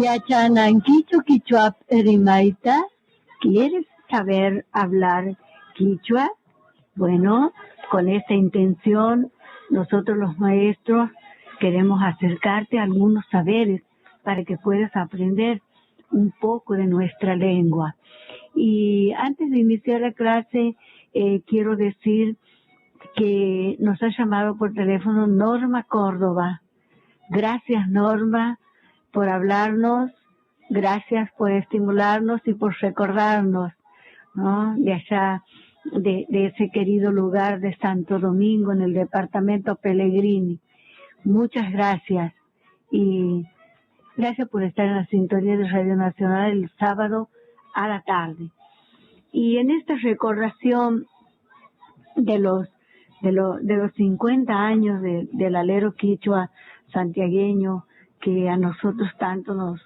Yachananquichu quichua rimaita. ¿Quieres saber hablar quichua? Bueno, con esta intención, nosotros los maestros queremos acercarte a algunos saberes para que puedas aprender un poco de nuestra lengua. Y antes de iniciar la clase, quiero decir que nos ha llamado por teléfono Norma Córdoba. Gracias, Norma, por hablarnos, gracias por estimularnos y por recordarnos, ¿no?, de allá, de ese querido lugar de Santo Domingo, en el departamento Pellegrini. Muchas gracias, y gracias por estar en la sintonía de Radio Nacional el sábado a la tarde. Y en esta recordación de los 50 años del alero quichua santiagueño, que a nosotros tanto nos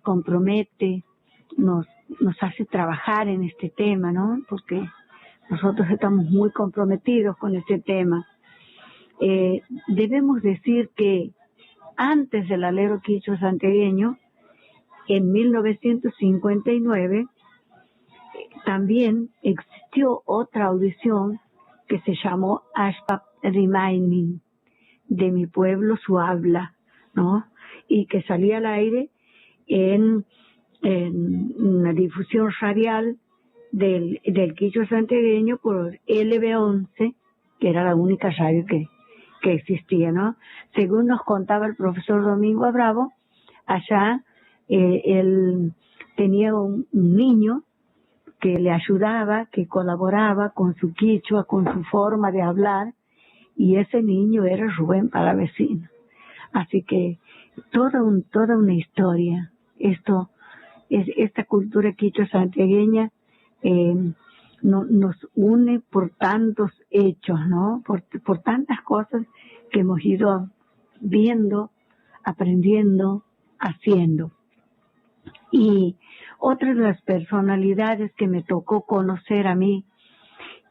compromete, nos hace trabajar en este tema, ¿no? Porque nosotros estamos muy comprometidos con este tema. Debemos decir que antes del alero quichua santiagueño, en 1959, también existió otra audición que se llamó Ashpap Remaining, de mi pueblo su habla, ¿no? Y que salía al aire en una difusión radial del quichua santiagueño por LB11, que era la única radio que existía, ¿no? Según nos contaba el profesor Domingo Bravo, allá él tenía un niño que le ayudaba, que colaboraba con su quichua, con su forma de hablar, y ese niño era Rubén Palavecino. Así que toda una historia. Esta cultura quichua santiagueña nos une por tantos hechos, ¿no? Por tantas cosas que hemos ido viendo, aprendiendo, haciendo. Y otra de las personalidades que me tocó conocer a mí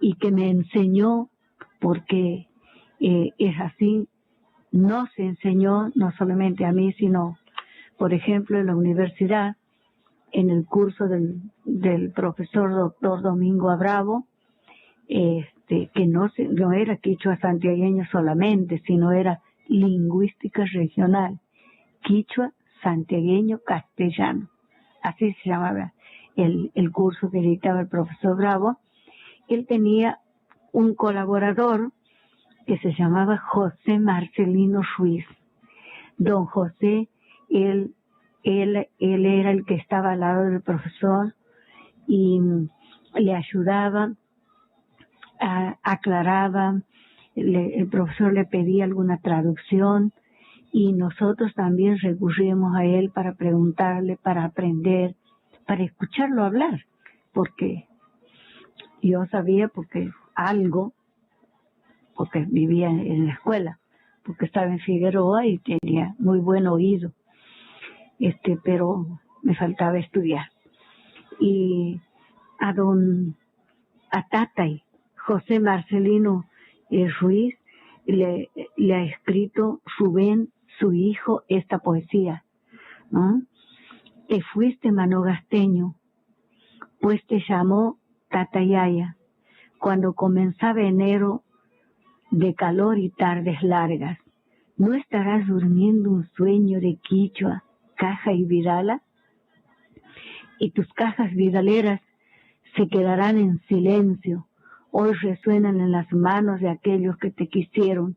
y que me enseñó, porque es así, nos enseñó no solamente a mí, sino, por ejemplo, en la universidad, en el curso del profesor doctor Domingo Bravo, que no era quichua santiagueño solamente, sino era lingüística regional, quichua santiagueño castellano. Así se llamaba el curso que dictaba el profesor Bravo. Él tenía un colaborador que se llamaba José Marcelino Ruiz. Don José, él era el que estaba al lado del profesor y le ayudaba, aclaraba, el profesor le pedía alguna traducción, y nosotros también recurríamos a él para preguntarle, para aprender, para escucharlo hablar, porque yo sabía porque vivía en la escuela, porque estaba en Figueroa y tenía muy buen oído, pero me faltaba estudiar. Y a Tatay, José Marcelino Ruiz, le ha escrito Rubén, su hijo, esta poesía, ¿no? Te fuiste manogasteño, pues te llamó Tatayaya, cuando comenzaba enero de calor y tardes largas. ¿No estarás durmiendo un sueño de quichua, caja y vidala? Y tus cajas vidaleras se quedarán en silencio, hoy resuenan en las manos de aquellos que te quisieron,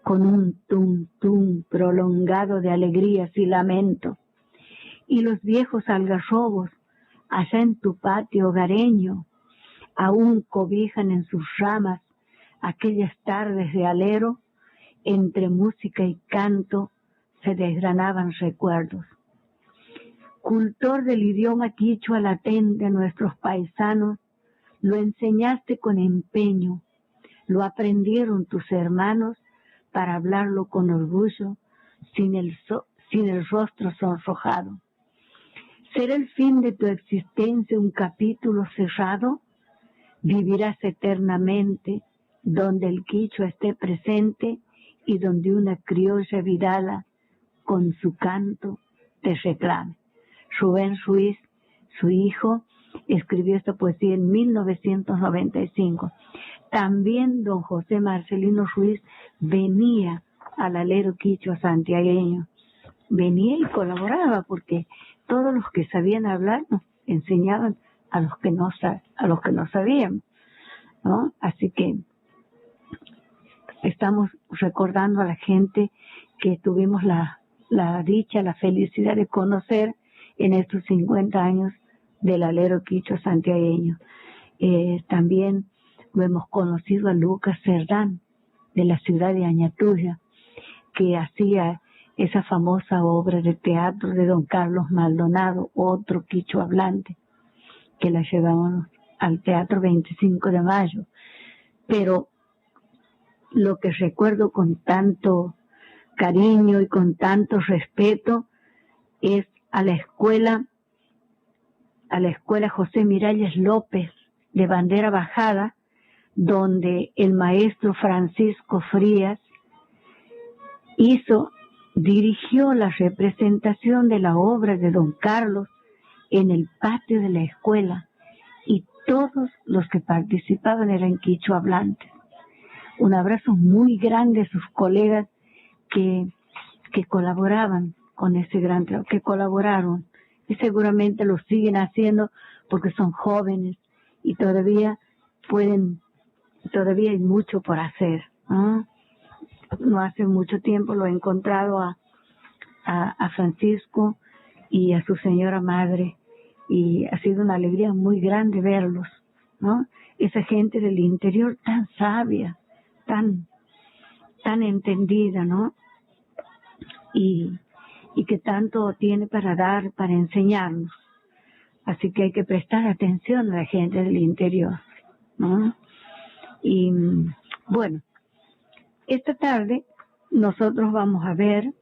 con un tum-tum prolongado de alegrías y lamento. Y los viejos algarrobos, allá en tu patio hogareño, aún cobijan en sus ramas aquellas tardes de alero, entre música y canto, se desgranaban recuerdos. Cultor del idioma quichua latente de nuestros paisanos, lo enseñaste con empeño, lo aprendieron tus hermanos para hablarlo con orgullo, sin el rostro sonrojado. ¿Será el fin de tu existencia un capítulo cerrado? Vivirás eternamente donde el quichua esté presente y donde una criolla vidala con su canto te reclame. Rubén Ruiz, su hijo, escribió esta poesía en 1995. También don José Marcelino Ruiz venía al alero quichua santiagueño. Venía y colaboraba porque todos los que sabían hablar nos enseñaban a los que no sabían, ¿no? Así que estamos recordando a la gente que tuvimos la dicha, la felicidad de conocer en estos 50 años del alero quichua santiagueño. También lo hemos conocido a Lucas Cerdán, de la ciudad de Añatuya, que hacía esa famosa obra de teatro de don Carlos Maldonado, otro quichua hablante, que la llevamos al Teatro 25 de Mayo. Pero lo que recuerdo con tanto cariño y con tanto respeto es a la escuela José Miralles López de Bandera Bajada, donde el maestro Francisco Frías dirigió la representación de la obra de don Carlos en el patio de la escuela, y todos los que participaban eran quichua hablantes. Un abrazo muy grande a sus colegas que colaboraban con ese gran trabajo, que colaboraron, y seguramente lo siguen haciendo porque son jóvenes y todavía hay mucho por hacer, ¿no? No hace mucho tiempo lo he encontrado a Francisco y a su señora madre, y ha sido una alegría muy grande verlos, ¿no? Esa gente del interior tan sabia, tan entendida, ¿no? Y que tanto tiene para dar, para enseñarnos. Así que hay que prestar atención a la gente del interior, ¿no? Y bueno, esta tarde nosotros vamos a ver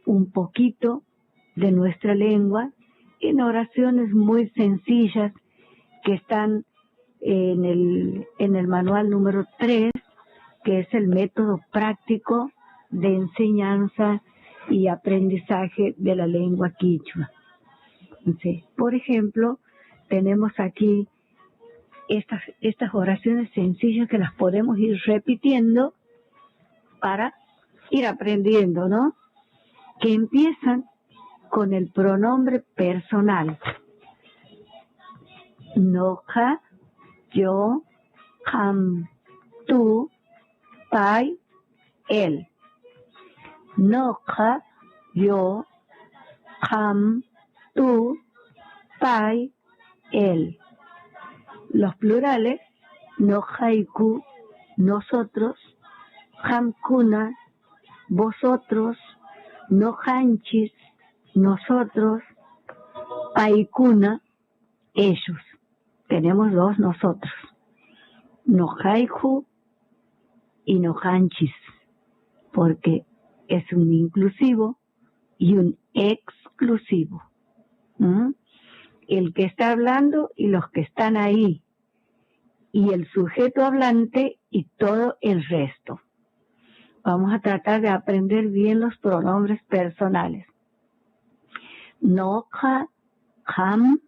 un poquito de nuestra lengua en oraciones muy sencillas que están en el manual número 3, que es el método práctico de enseñanza y aprendizaje de la lengua quichua. Entonces, por ejemplo, tenemos aquí estas oraciones sencillas que las podemos ir repitiendo para ir aprendiendo, ¿no? Que empiezan con el pronombre personal. Noja, yo, ham, tú, pai, él. Noja, yo, ham, tú, pai, él. Los plurales, nojaiku, nosotros, hamkuna, vosotros, nojanchis, nosotros, paikuna, ellos. Tenemos dos nosotros, nojaiku y nojanchis, porque es un inclusivo y un exclusivo. El que está hablando y los que están ahí, y el sujeto hablante y todo el resto. Vamos a tratar de aprender bien los pronombres personales. Noja, ham,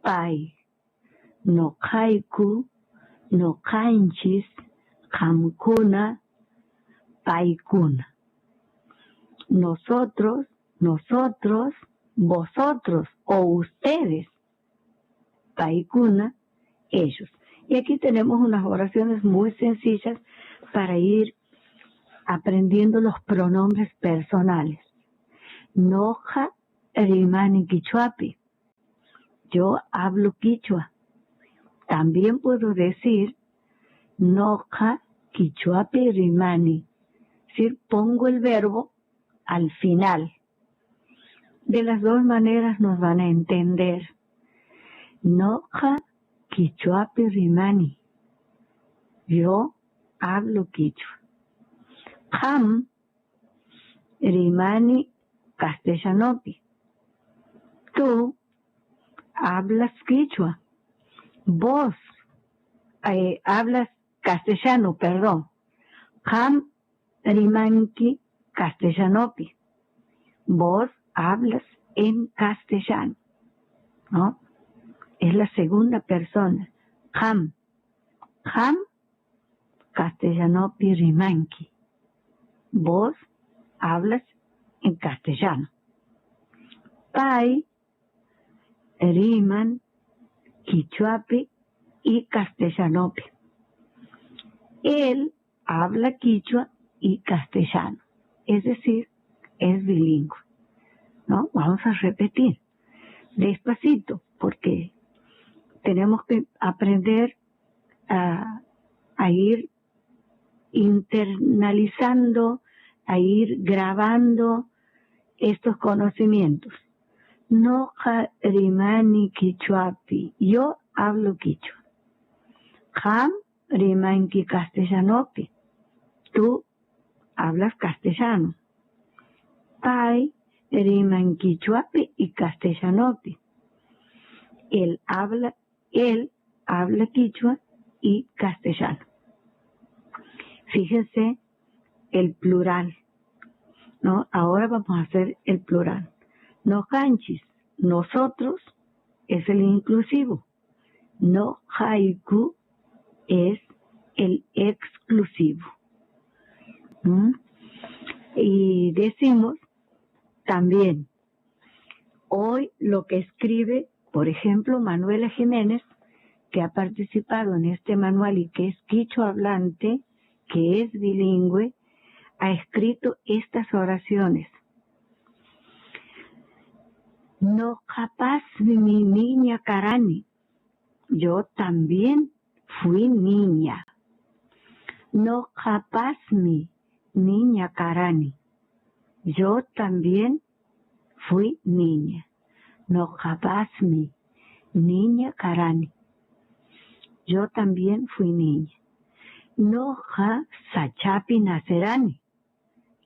pai. Nojaiku, nojanchis, hamkuna, paikuna. Nosotros, vosotros o ustedes, paikuna, ellos. Y aquí tenemos unas oraciones muy sencillas para ir aprendiendo los pronombres personales. Noja rimani quichuapi. Yo hablo quichua. También puedo decir noja quichuapi rimani. Es decir, pongo el verbo al final. De las dos maneras nos van a entender. Noja quichuapi rimani. Yo hablo quichua. Ham rimani castellanopi. Tú hablas quichua. Vos hablas castellano, perdón. Ham rimanki castellanopi. Vos hablas en castellano, ¿no? Es la segunda persona. Ham castellanopi rimanki. Vos hablas en castellano. Pai riman quichuapi y castellanopi. Él habla quichua y castellano, es decir, es bilingüe, ¿no? Vamos a repetir despacito porque tenemos que aprender a ir internalizando, a ir grabando estos conocimientos. No rimani quichuapi. Yo hablo quichua. Ham rimanki castellanopi. Tú hablas castellano. Pai riman quichuapi y castellanopi. Él habla quichua y castellano. Fíjense el plural, ¿no? Ahora vamos a hacer el plural. No hanchis, nosotros es el inclusivo. No haiku es el exclusivo. Y decimos también, hoy lo que escribe, por ejemplo, Manuela Jiménez, que ha participado en este manual y que es quichua hablante, que es bilingüe, ha escrito estas oraciones. No capaz mi niña Karani. Yo también fui niña. No capaz mi niña Karani. Yo también fui niña. No capaz mi niña Karani. Yo también fui niña. No ja sachapi nacerani.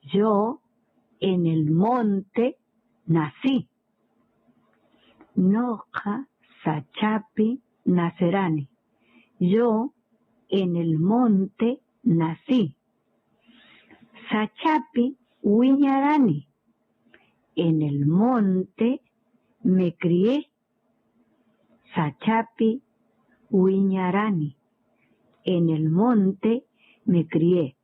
Yo en el monte nací. Noja sachapi nacerani. Yo en el monte nací. Sachapi huiñarani. En el monte me crié. Sachapi huiñarani. En el monte me crié.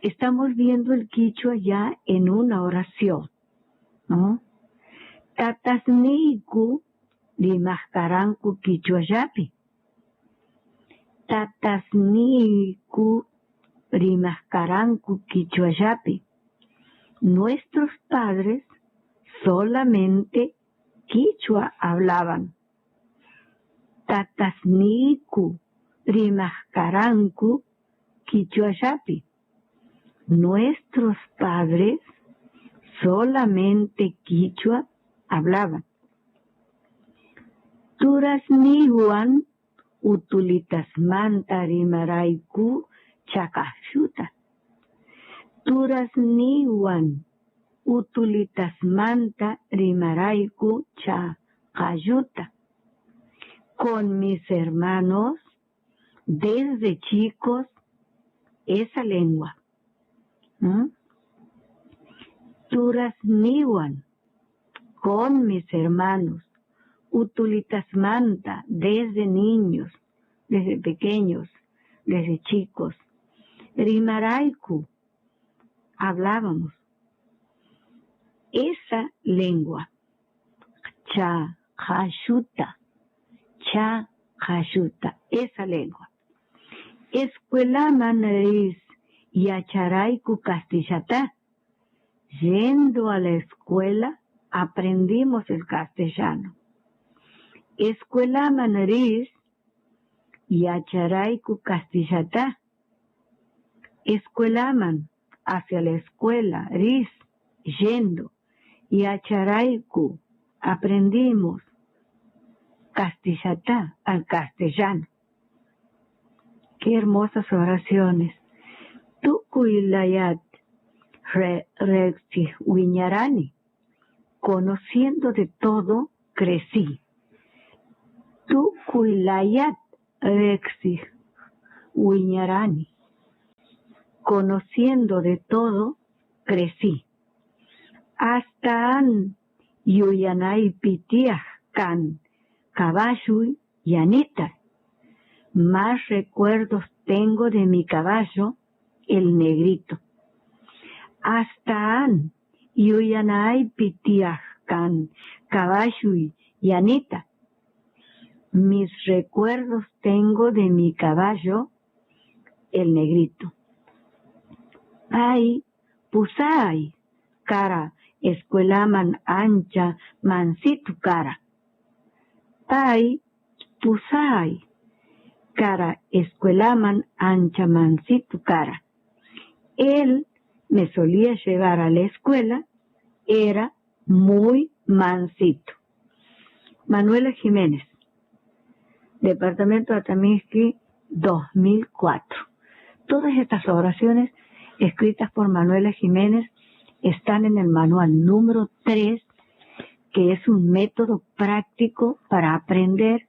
Estamos viendo el quichua ya en una oración, ¿no? Tatasniku rimascaranku quichuayapi. Tatasniku rimascaranku quichuayapi. Nuestros padres solamente quichua hablaban. Tatasniku rimascaranku quichuayapi. Nuestros padres solamente quichua hablaban. Turasniwan utulitasmanta rimaraiku chakashuta. Turasniwan utulitasmanta rimaraiku chakashuta. Con mis hermanos, desde chicos, esa lengua. Turasniwan, con mis hermanos. Utulitasmanta, desde niños, desde pequeños, desde chicos. Rimaraiku, hablábamos. Esa lengua. Chakashuta, esa lengua. Escuelaman nariz yacharaiku castellata. Yendo a la escuela, aprendimos el castellano. Escuela Manariz Yacharayku Castillata, escuelaman, hacia la escuela, ris, yendo, Yacharayku, aprendimos, Castillata, al castellano. Qué hermosas oraciones. Tukuilayat, rexi, wiñarani, conociendo de todo, crecí. Tukuilayat, rexi, wiñarani, conociendo de todo, crecí. Hasta an yuyanay pitiaj kan caballo y anita. Más recuerdos tengo de mi caballo, el negrito. Hasta an yuyanay pitiaj kan caballo y anita. Mis recuerdos tengo de mi caballo, el negrito. Ay, pusay, cara, escuelaman ancha, mansito cara. Ay, pusay, cara, escuelaman ancha, mansito cara. Él me solía llevar a la escuela, era muy mansito. Manuela Jiménez, Departamento de Atamisqui, 2004. Todas estas oraciones escritas por Manuela Jiménez están en el manual número 3, que es un método práctico para aprender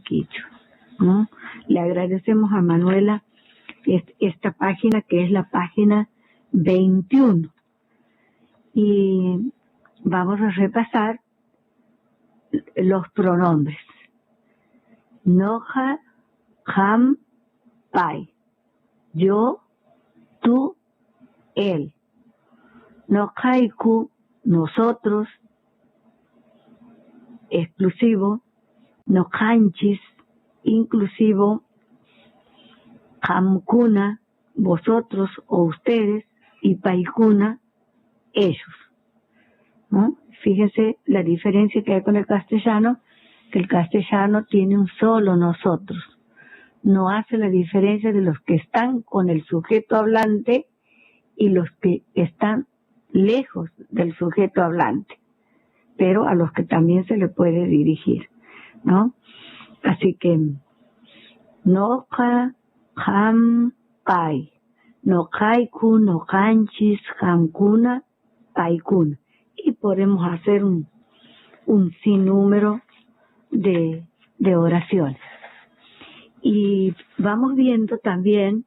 quichua, ¿no? Le agradecemos a Manuela esta página, que es la página 21. Y vamos a repasar los pronombres. Noja, ham, pai. Yo, tú, él. Nojaiku, nosotros, exclusivo. Nojanchis, inclusivo. Hamkuna, vosotros o ustedes. Y paikuna, ellos, ¿no? Fíjense la diferencia que hay con el castellano, que el castellano tiene un solo nosotros. No hace la diferencia de los que están con el sujeto hablante y los que están lejos del sujeto hablante, pero a los que también se le puede dirigir, ¿no? Así que, noja, ham, pai, nojaiku, nojanchis, hamkuna, paikuna. Y podemos hacer un sinnúmero de oraciones. Y vamos viendo también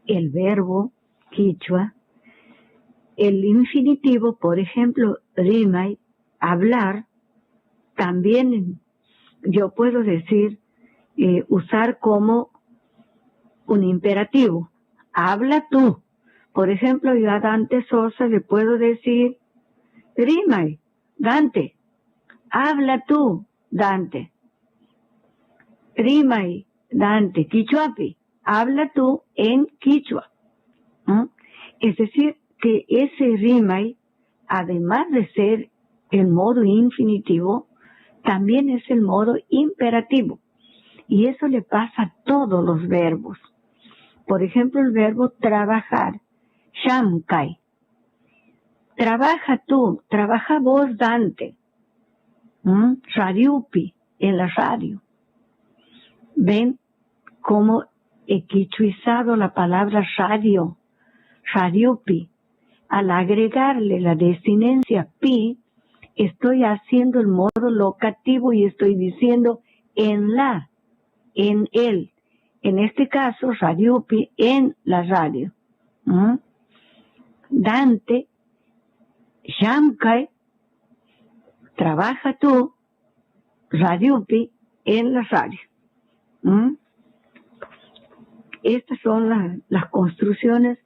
el verbo quichua, el infinitivo, por ejemplo, rimay, hablar, también yo puedo decir, usar como un imperativo. Habla tú. Por ejemplo, yo a Dante Sosa le puedo decir, rimay, Dante, habla tú, Dante. Rimay, Dante, quichuapi, habla tú en quichua, ¿no? Es decir, que ese rimay, además de ser el modo infinitivo, también es el modo imperativo. Y eso le pasa a todos los verbos. Por ejemplo, el verbo trabajar, shamkai. Trabaja tú, trabaja vos, Dante. Radiupi, en la radio. ¿Ven cómo he quichuizado la palabra radio? Radiupi. Al agregarle la desinencia pi, estoy haciendo el modo locativo y estoy diciendo en la, en él. En este caso, radiupi, en la radio. Dante, shamkai, trabaja tú, radiupi, en la radio. Estas son las construcciones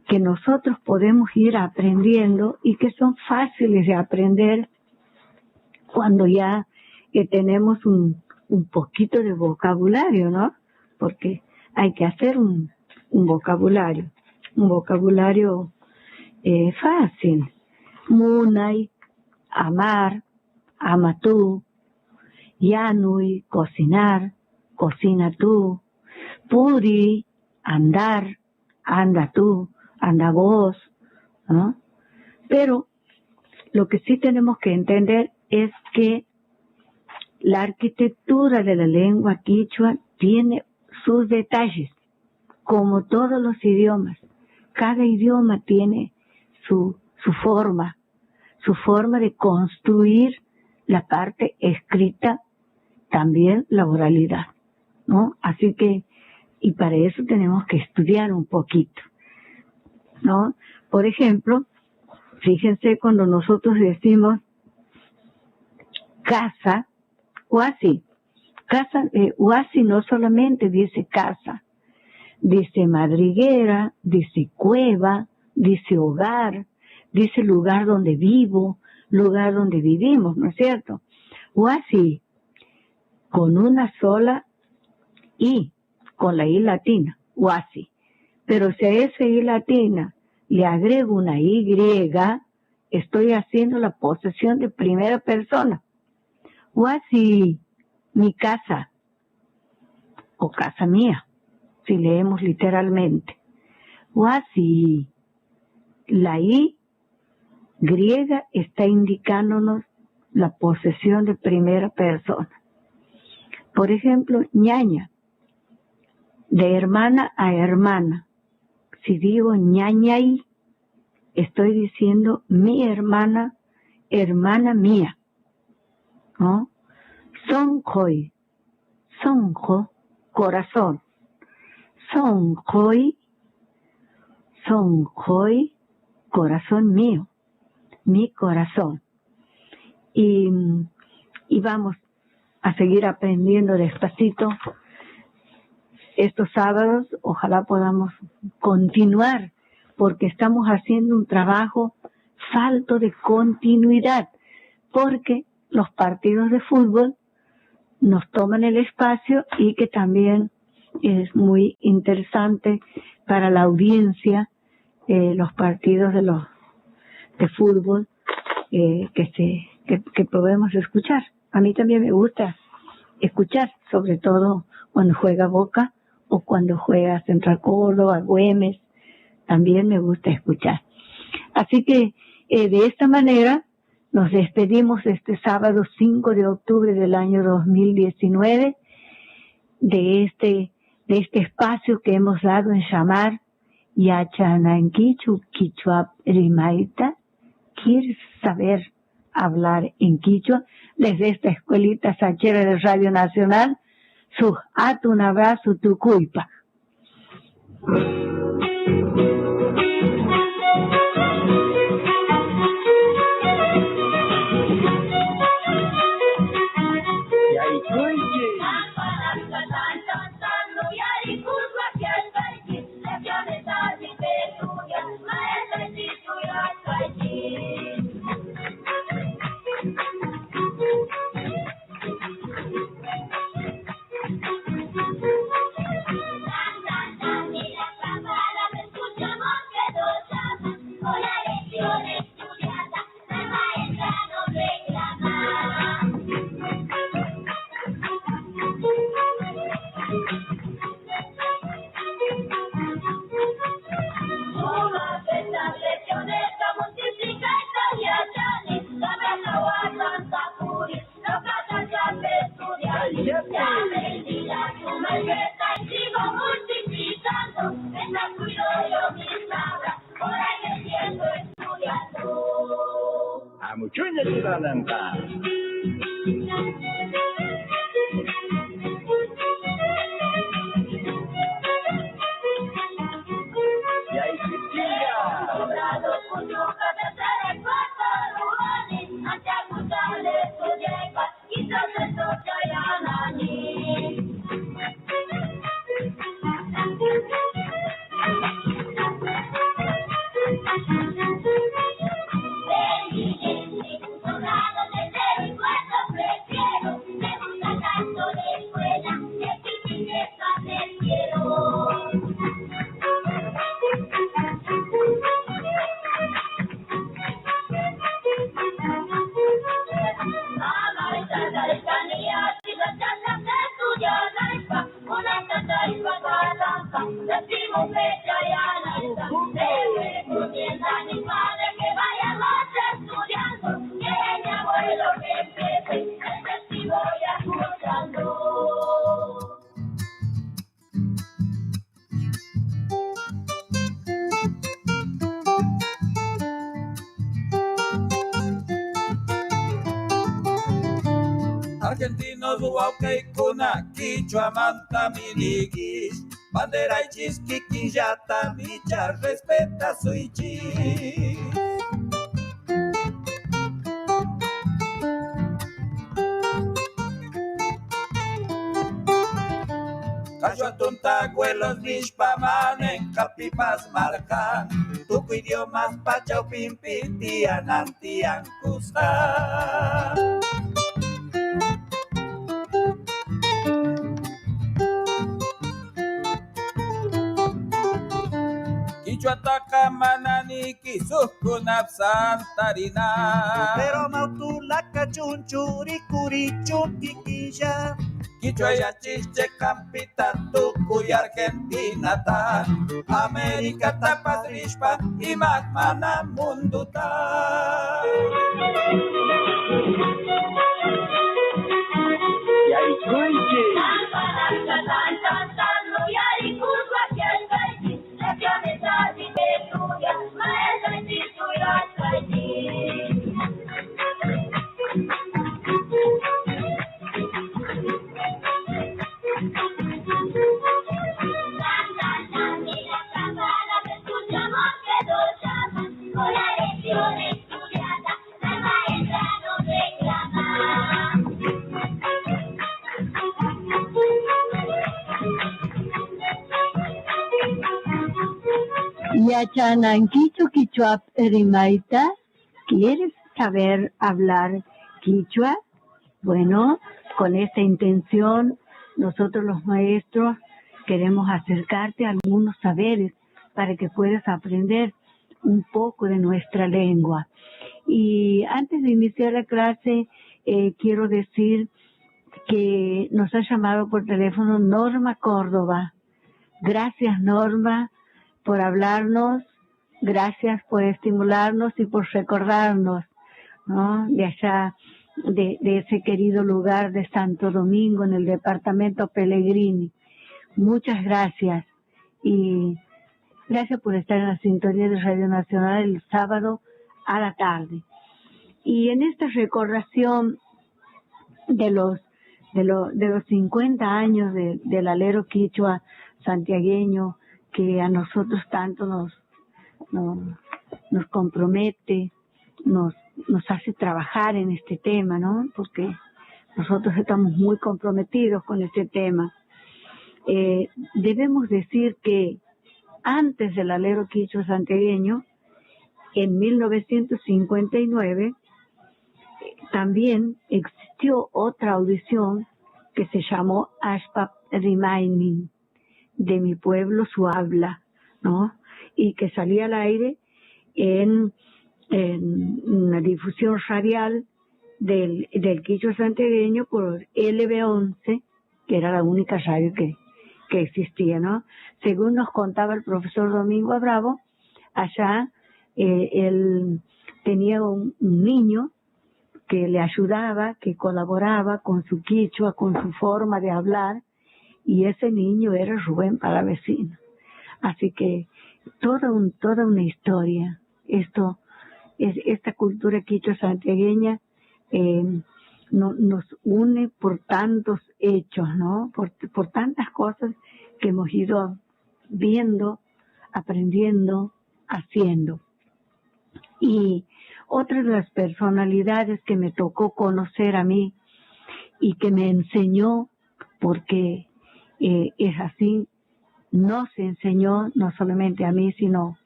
que nosotros podemos ir aprendiendo y que son fáciles de aprender cuando ya tenemos un poquito de vocabulario, ¿no? Porque hay que hacer un vocabulario fácil. Munay, amar, ama tú, yanui, cocinar, cocina tú, puri, andar, anda tú, anda vos, ¿no? Pero lo que sí tenemos que entender es que la arquitectura de la lengua quichua tiene sus detalles, como todos los idiomas. Cada idioma tiene su forma de construir la parte escrita, también la oralidad, ¿no? Así que, y para eso tenemos que estudiar un poquito, ¿no? Por ejemplo, fíjense cuando nosotros decimos casa, Huasi. Casa, Huasi no solamente dice casa, dice madriguera, dice cueva, dice hogar, dice lugar donde vivo, lugar donde vivimos, ¿no es cierto? Huasi, con una sola I, con la I latina, Huasi. Pero si a esa I latina le agrego una Y, estoy haciendo la posesión de primera persona. Huasi, mi casa, o casa mía, si leemos literalmente. Huasi, la I griega está indicándonos la posesión de primera persona. Por ejemplo, ñaña, de hermana a hermana. Si digo ñañay, estoy diciendo mi hermana, hermana mía, ¿no? Sonjoy, sonjo, corazón. Sonjoy, corazón mío, mi corazón. Y vamos a seguir aprendiendo despacito estos sábados. Ojalá podamos continuar, porque estamos haciendo un trabajo falto de continuidad, porque los partidos de fútbol nos toman el espacio y que también es muy interesante para la audiencia los partidos de fútbol que podemos escuchar. A mí también me gusta escuchar, sobre todo cuando juega Boca o cuando juega Central Córdoba, Güemes, también me gusta escuchar. Así que de esta manera nos despedimos este sábado 5 de octubre del año 2019 de este espacio que hemos dado en llamar Yachananquichu Quichua Rimaita. ¿Quieres saber hablar en quichua? Desde esta escuelita sachera de Radio Nacional, un abrazo, tu culpa. Los waukeikuna quichua manta minigis, bandera y chisquiquillata micha respeta suichi. Cachuatunta abuelos nishpaman en capipas marcan, tuco idiomas pachau pimpitian antian kusta. Quichuataca mananiki sukunap santarina, pero mautulaca chunchuri curichunquiquilla. Quichua ya chiche campita tucu y Argentina ta, América tapadrishpa y magmana mundo ta. Yachananquichu quichua rimaita. ¿Quieres saber hablar quichua? Bueno, con esta intención, nosotros los maestros queremos acercarte a algunos saberes para que puedas aprender un poco de nuestra lengua. Y antes de iniciar la clase, quiero decir que nos ha llamado por teléfono Norma Córdoba. Gracias, Norma, por hablarnos, gracias por estimularnos y por recordarnos, ¿no?, de allá, de ese querido lugar de Santo Domingo, en el departamento Pellegrini. Muchas gracias y gracias por estar en la sintonía de Radio Nacional el sábado a la tarde. Y en esta recordación de los 50 años del alero quichua santiagueño, que a nosotros tanto nos compromete, nos hace trabajar en este tema, ¿no? Porque nosotros estamos muy comprometidos con este tema. Debemos decir que antes del alero quichua santiagueño, en 1959, también existió otra audición que se llamó Ashpap Remaining, de mi pueblo su habla, ¿no? Y que salía al aire en una difusión radial del quichua santiagueño por LB11, que era la única radio que existía, ¿no? Según nos contaba el profesor Domingo Bravo, allá él tenía un niño que le ayudaba, que colaboraba con su quichua, con su forma de hablar, y ese niño era Rubén Palavecino. Así que toda una historia. Esta cultura quichua santiagueña nos une por tantos hechos, ¿no? Por tantas cosas que hemos ido viendo, aprendiendo, haciendo. Y otra de las personalidades que me tocó conocer a mí y que me enseñó, porque es así, nos enseñó no solamente a mí, sino,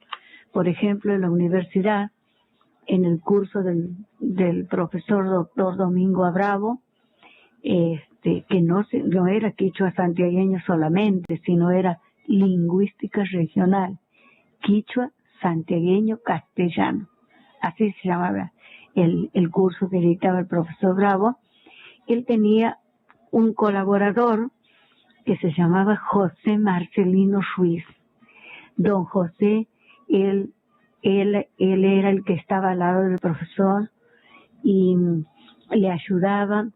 por ejemplo, en la universidad, en el curso del profesor doctor Domingo Bravo, que no era quichua santiagueño solamente, sino era lingüística regional, quichua santiagueño castellano. Así se llamaba el curso que dictaba el profesor Bravo. Él tenía un colaborador que se llamaba José Marcelino Ruiz. Don José, él era el que estaba al lado del profesor y le ayudaba,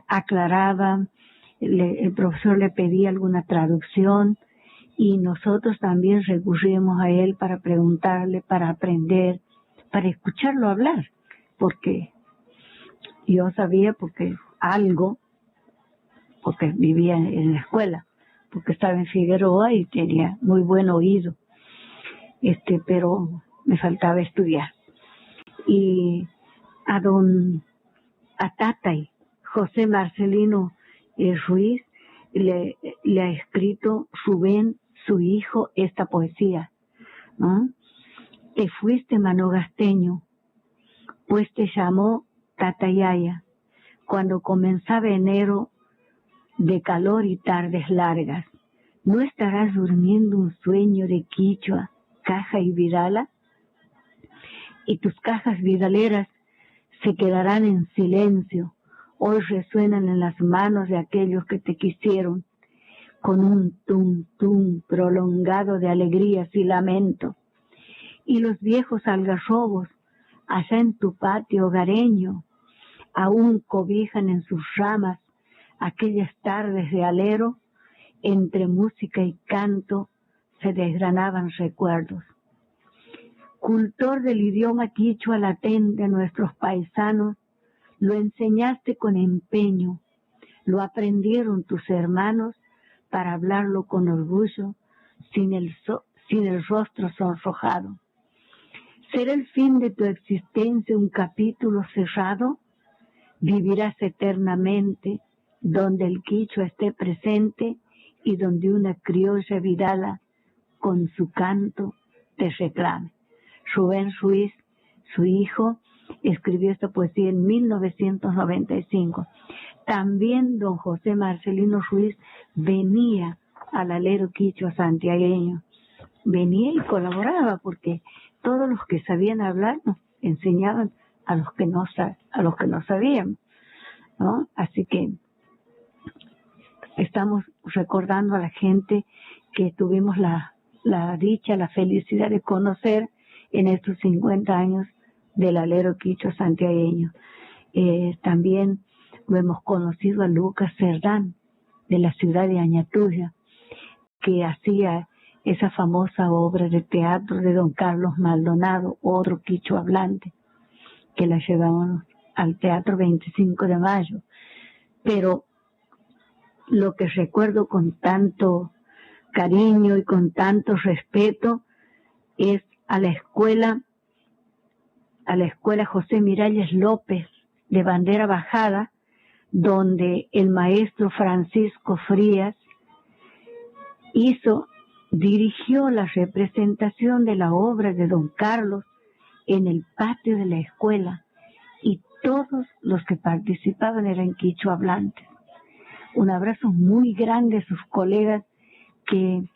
aclaraba, el profesor le pedía alguna traducción y nosotros también recurríamos a él para preguntarle, para aprender, para escucharlo hablar, porque yo sabía, porque algo, porque vivía en la escuela, porque estaba en Figueroa y tenía muy buen oído, pero me faltaba estudiar. Y a Tatay, José Marcelino Ruiz, le ha escrito Rubén, su hijo, esta poesía, ¿no? Te fuiste manogasteño, pues te llamó Tatayaya, cuando comenzaba enero de calor y tardes largas. ¿No estarás durmiendo un sueño de quichua, caja y vidala? Y tus cajas vidaleras se quedarán en silencio. Hoy resuenan en las manos de aquellos que te quisieron, con un tum-tum prolongado de alegrías y lamento. Y los viejos algarrobos, allá en tu patio hogareño, aún cobijan en sus ramas aquellas tardes de alero, entre música y canto se desgranaban recuerdos. Cultor del idioma quichua latente de nuestros paisanos, lo enseñaste con empeño, lo aprendieron tus hermanos para hablarlo con orgullo, sin el rostro sonrojado. ¿Será el fin de tu existencia un capítulo cerrado? Vivirás eternamente donde el quichua esté presente y donde una criolla vidala con su canto te reclame. Rubén Ruiz, su hijo, escribió esta poesía en 1995. También don José Marcelino Ruiz venía al alero quichua santiagueño, venía y colaboraba, porque todos los que sabían hablar nos enseñaban a los que no sabían, ¿no? Así que estamos recordando a la gente que tuvimos la dicha, la felicidad de conocer en estos 50 años del alero quichua santiagueño. También lo hemos conocido a Lucas Cerdán, de la ciudad de Añatuya, que hacía esa famosa obra de teatro de don Carlos Maldonado, otro quichua hablante, que la llevábamos al Teatro 25 de Mayo. Pero lo que recuerdo con tanto cariño y con tanto respeto es a la escuela José Miralles López de Bandera Bajada, donde el maestro Francisco Frías dirigió la representación de la obra de don Carlos en el patio de la escuela, y todos los que participaban eran quichua hablantes. Un abrazo muy grande a sus colegas que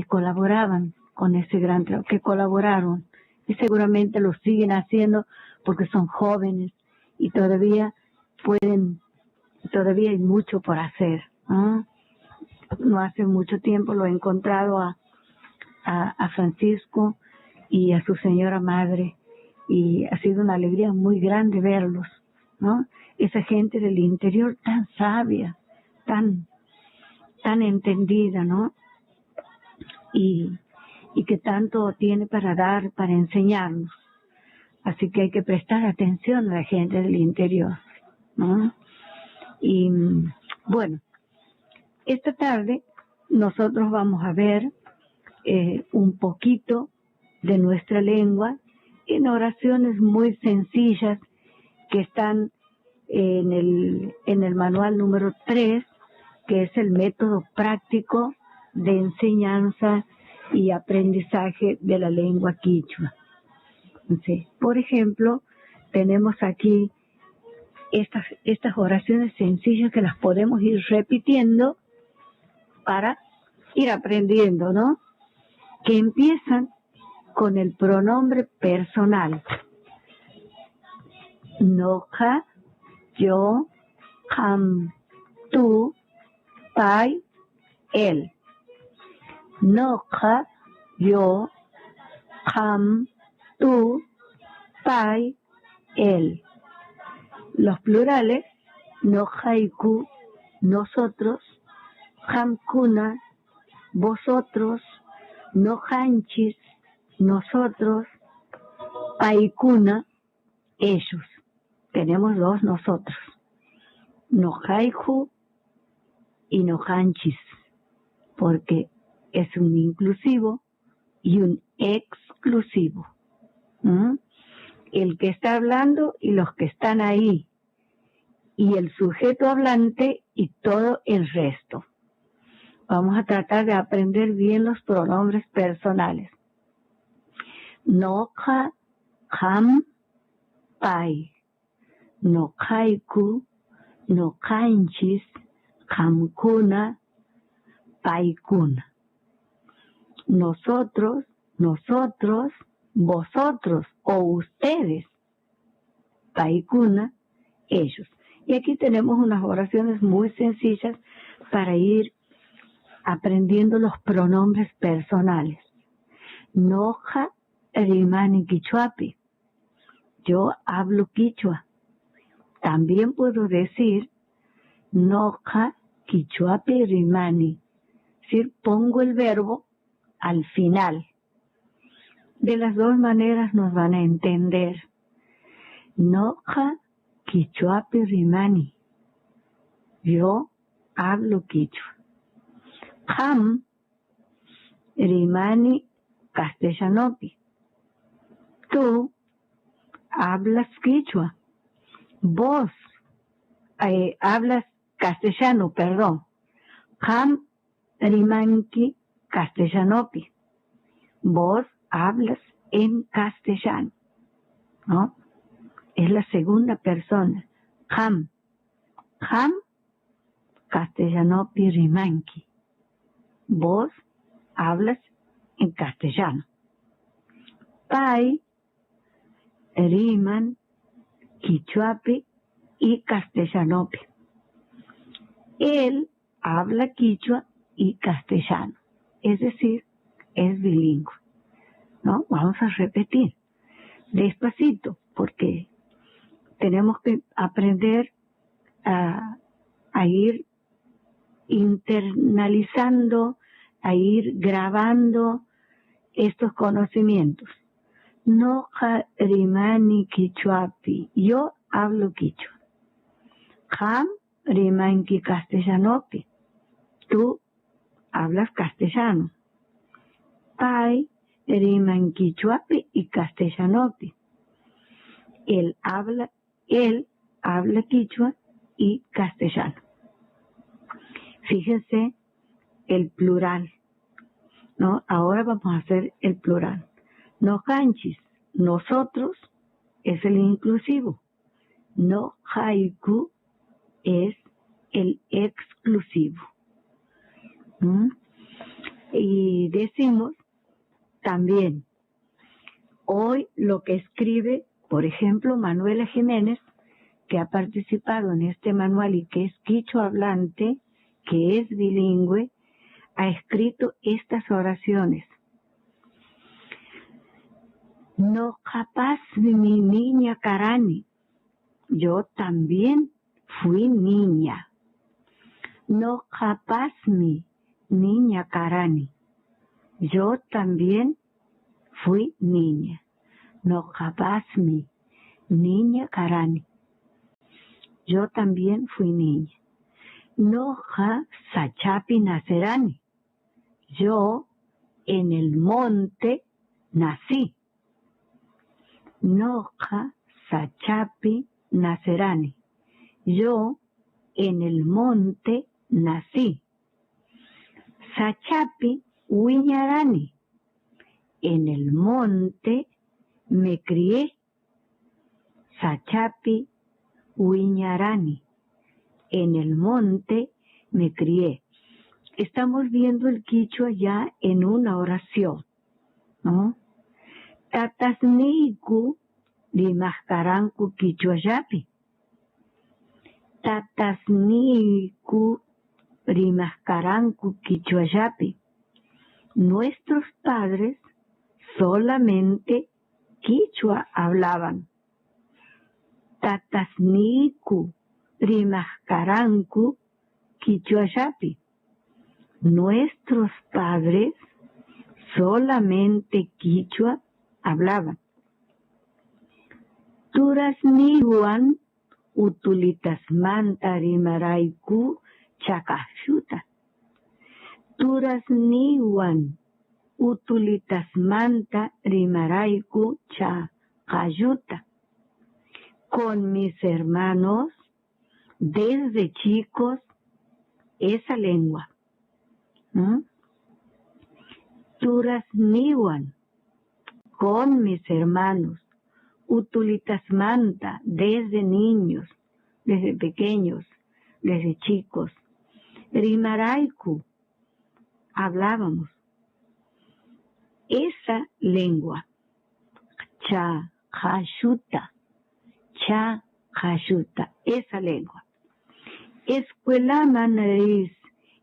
colaboraban con ese gran trabajo, que colaboraron, y seguramente lo siguen haciendo porque son jóvenes y todavía hay mucho por hacer, ¿no? No hace mucho tiempo lo he encontrado a Francisco y a su señora madre, y ha sido una alegría muy grande verlos, ¿no? Esa gente del interior tan sabia, tan entendida, ¿no? Y que tanto tiene para dar, para enseñarnos. Así que hay que prestar atención a la gente del interior, ¿no? Y bueno, esta tarde nosotros vamos a ver un poquito de nuestra lengua en oraciones muy sencillas que están en el manual número 3, que es el método práctico de enseñanza y aprendizaje de la lengua quichua. Entonces, por ejemplo, tenemos aquí estas oraciones sencillas que las podemos ir repitiendo para ir aprendiendo, ¿no? Que empiezan con el pronombre personal. Noja, yo, ham, tú, pai, él. Noja, yo, ham, tú, pai, él. Los plurales, nojaiku, nosotros, hamkuna, vosotros, nojanchis, nosotros, paikuna, ellos. Tenemos dos nosotros, no haiku y no hanchis, porque es un inclusivo y un exclusivo. El que está hablando y los que están ahí, y el sujeto hablante y todo el resto. Vamos a tratar de aprender bien los pronombres personales. Noja, ham, pai. No haiku, no kanchis, hamkuna, paikuna. Nosotros, nosotros, vosotros o ustedes. Paikuna, ellos. Y aquí tenemos unas oraciones muy sencillas para ir aprendiendo los pronombres personales. Noja rimani quichuapi. Yo hablo quichua. También puedo decir noja quichuapi rimani. Es decir, pongo el verbo al final. De las dos maneras nos van a entender. Noja quichuapi rimani. Yo hablo quichua. Ham rimani castellanopi. Tú hablas quichua. Vos hablas castellano, perdón. Ham rimanki castellanopi. Vos hablas en castellano, ¿no? Es la segunda persona. Ham. Ham castellanopi rimanki. Vos hablas en castellano. Pai riman quichuapi y castellanopi. Él habla quichua y castellano, es decir, es bilingüe, ¿no? Vamos a repetir despacito porque tenemos que aprender a ir internalizando, a ir grabando estos conocimientos. No rimani quichuapi. Yo hablo quichua. Ham rimanki castellanopi. Tú hablas castellano. Pai riman quichuapi y castellanopi. Él habla quichua y castellano. Fíjense el plural, ¿no? Ahora vamos a hacer el plural. No hanchis, nosotros es el inclusivo. No haiku es el exclusivo. Y decimos también, hoy lo que escribe, por ejemplo, Manuela Jiménez, que ha participado en este manual y que es quichua hablante, que es bilingüe, ha escrito estas oraciones. No capaz mi niña Karani. Yo también fui niña. No capaz mi niña Karani. Yo también fui niña. No capaz mi niña Karani. Yo también fui niña. Noja sachapi nacerani. Yo en el monte nací. Noja sachapi nacerani. Yo en el monte nací. Sachapi huiñarani. En el monte me crié. Sachapi huiñarani. En el monte me crié. Estamos viendo el quichua ya en una oración, ¿no? Tatasniku rimascaranku quichuayapi. Tatasniku rimascaranku quichuayapi. Nuestros padres solamente quichua hablaban. Tatasniku rimascaranku quichuayapi. Nuestros padres solamente quichua hablaban. Turasniwan utulitasmanta rimarayku chakashuta. Turasniwan utulitasmanta rimarayku chakayuta. Con mis hermanos, desde chicos, esa lengua. Turasniwan, con mis hermanos, utulitasmanta, desde niños, desde pequeños, desde chicos. Rimarayku, hablábamos esa lengua. Chakayuta, esa lengua. Escuelaman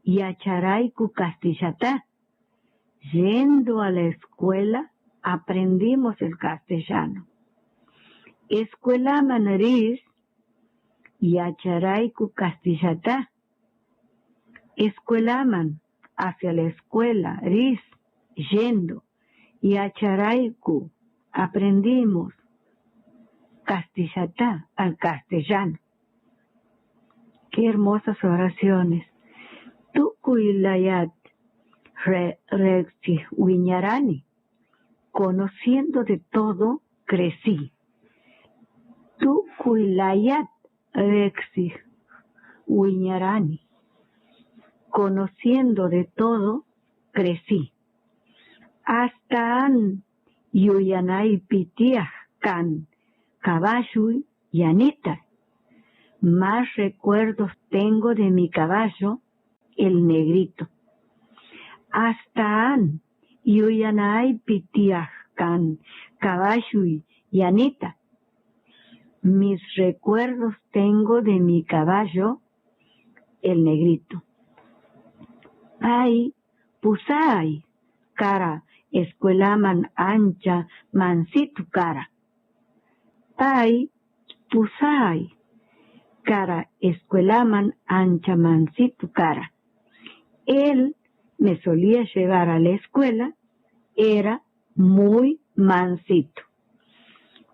yacharayku castillata. Yendo a la escuela, aprendimos el castellano. Escuelaman yacharayku castillata. Escuelaman, hacia la escuela, yendo, yacharayku, aprendimos, castillata, al castellano. Qué hermosas oraciones. Tukuylayat rexi wiñarani. Conociendo de todo, crecí. Tukuylayat rexi wiñarani. Conociendo de todo, crecí. Hasta an yuyanay pitiaj kan caballo y anita. Más recuerdos tengo de mi caballo, el negrito. Hasta an yuyanay pitiaj kan caballo y anita. Mis recuerdos tengo de mi caballo, el negrito. Ay, pusay, cara, escuelaman ancha, mansito cara. Ay, pusay, cara, escuelaman ancha, mansito cara. Él me solía llevar a la escuela, era muy mansito.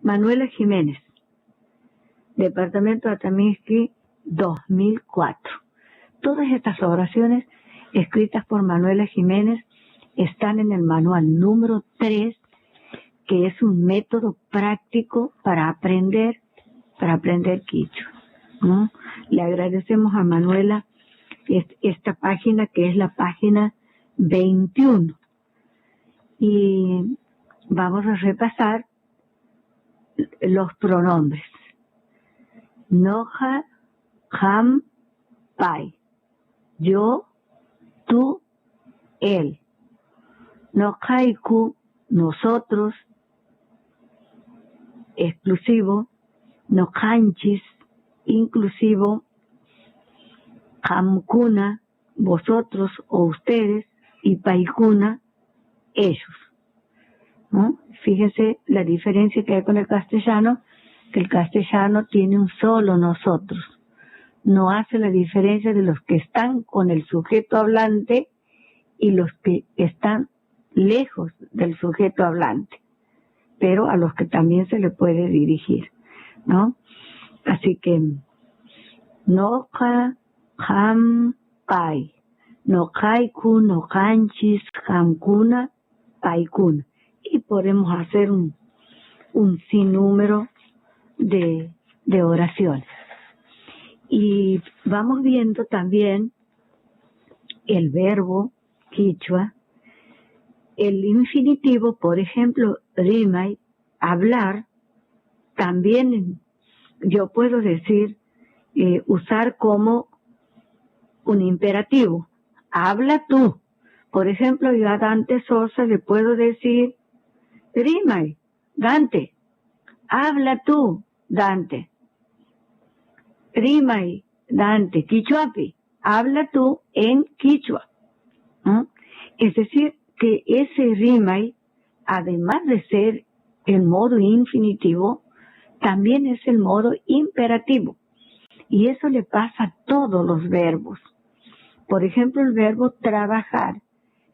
Manuela Jiménez, Departamento de Atamisqui, 2004. Todas estas oraciones escritas por Manuela Jiménez están en el manual número 3, que es un método práctico para aprender quichua, ¿no? Le agradecemos a Manuela esta página, que es la página 21. Y vamos a repasar los pronombres. Noja, ham, pai. Yo, tú, él. Nojaiku, nosotros, exclusivo. Nojanchis, inclusivo. Hamkuna, vosotros o ustedes. Y paikuna, ellos. ¿No? Fíjense la diferencia que hay con el castellano, que el castellano tiene un solo nosotros. No hace la diferencia de los que están con el sujeto hablante y los que están lejos del sujeto hablante, pero a los que también se le puede dirigir, ¿no? Así que, noja, ham, pai, nojaiku, nojanchis, hamkuna, paikuna. Y podemos hacer un sinnúmero de oraciones. Y vamos viendo también el verbo quichua, el infinitivo, por ejemplo, rimay, hablar, también yo puedo decir, usar como un imperativo. Habla tú. Por ejemplo, yo a Dante Sosa le puedo decir, rimay, Dante, habla tú, Dante. Rimay, Dante, quichuapi, habla tú en quichua. Es decir, que ese rimay, además de ser el modo infinitivo, también es el modo imperativo. Y eso le pasa a todos los verbos. Por ejemplo, el verbo trabajar,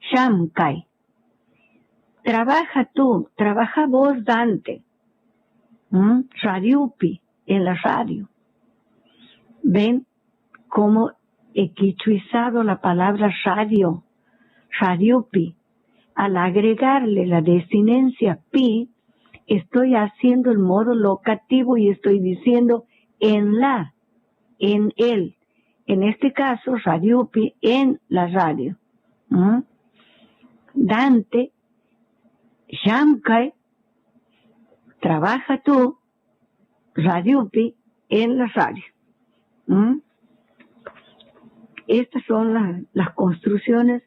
shamkai. Trabaja tú, trabaja vos, Dante. Radiupi, en la radio. ven cómo he quichuizado la palabra radio, radiupi. Al agregarle la desinencia pi, estoy haciendo el modo locativo y estoy diciendo en la, en él. En este caso, radiupi, en la radio. Dante, Shamkai, trabaja tú, radiupi, en la radio. Estas son las construcciones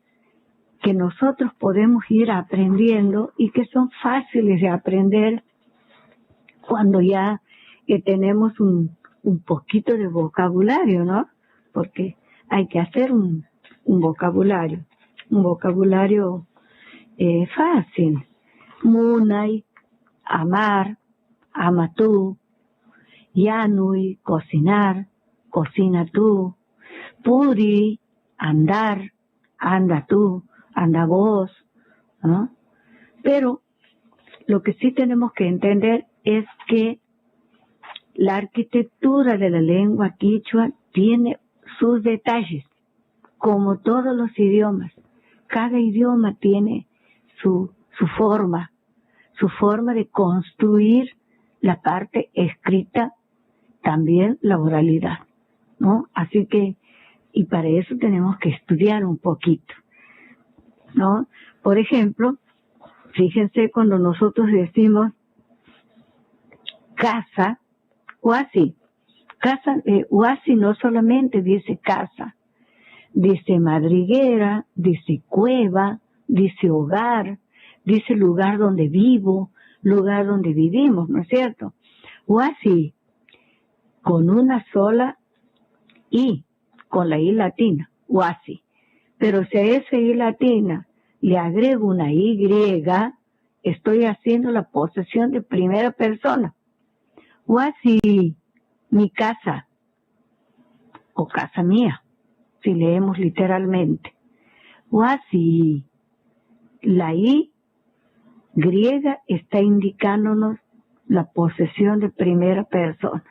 que nosotros podemos ir aprendiendo y que son fáciles de aprender cuando ya tenemos un poquito de vocabulario, ¿no? Porque hay que hacer un vocabulario fácil. Munay, amar, ama tú, yanui, cocinar, cocina tú, puri, andar, anda tú, anda vos, ¿no? Pero lo que sí tenemos que entender es que la arquitectura de la lengua quichua tiene sus detalles, como todos los idiomas. Cada idioma tiene su forma de construir la parte escrita, también la oralidad, ¿no? Así que, y para eso tenemos que estudiar un poquito, ¿no? Por ejemplo, fíjense cuando nosotros decimos casa, huasi. Casa, huasi no solamente dice casa, dice madriguera, dice cueva, dice hogar, dice lugar donde vivo, lugar donde vivimos, ¿no es cierto? Huasi, con una sola I, con la I latina, huasi. Pero si a esa I latina le agrego una Y, estoy haciendo la posesión de primera persona. Huasi, mi casa, o casa mía, si leemos literalmente. Huasi, la I griega está indicándonos la posesión de primera persona.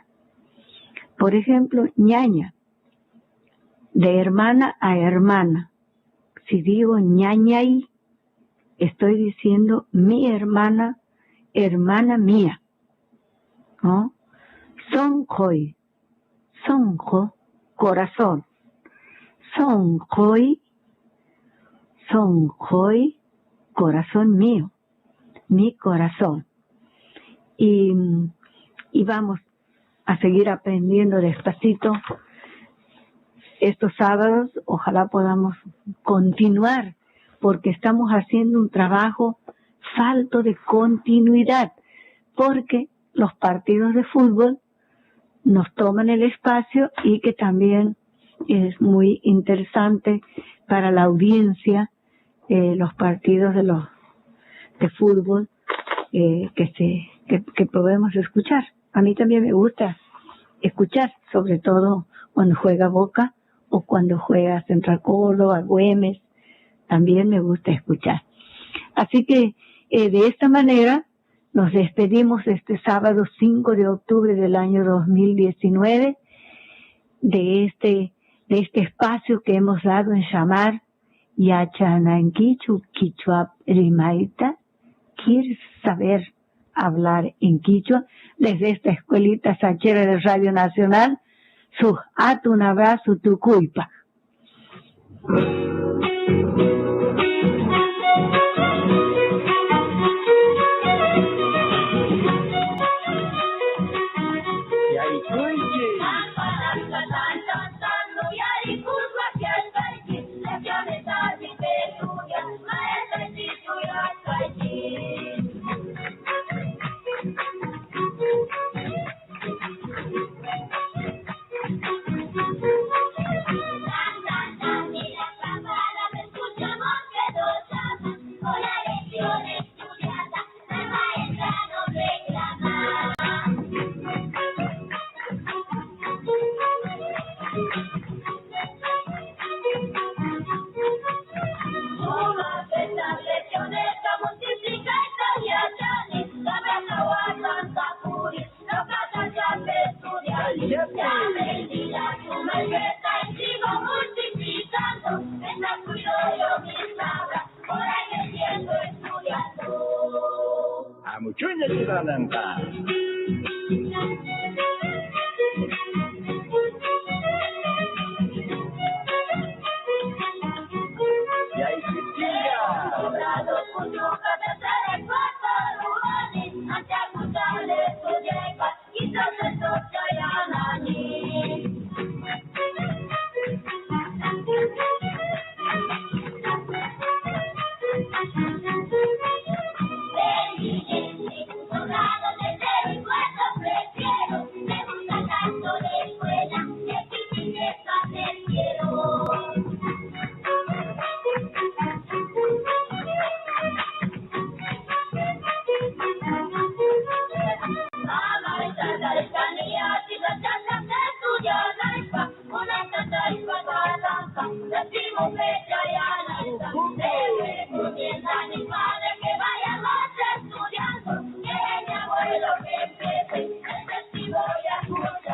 Por ejemplo, ñaña, de hermana a hermana. Si digo ñañay, estoy diciendo mi hermana, hermana mía, ¿no? Sonjoy, sonjo, corazón. Sonjoy, corazón mío, mi corazón. Y vamos a seguir aprendiendo despacito estos sábados. Ojalá podamos continuar, porque estamos haciendo un trabajo falto de continuidad, porque los partidos de fútbol nos toman el espacio y que también es muy interesante para la audiencia los partidos de fútbol que podemos escuchar. A mí también me gusta escuchar, sobre todo cuando juega Boca o cuando juega Central Córdoba, Güemes, también me gusta escuchar. Así que de esta manera nos despedimos este sábado 5 de octubre del año 2019 de este espacio que hemos dado en llamar Yachananquichu Quichua Rimaita. ¿Quieres saber hablar en quichua? Desde esta escuelita sachera de Radio Nacional, un abrazo, tu culpa. muchuña chirananta.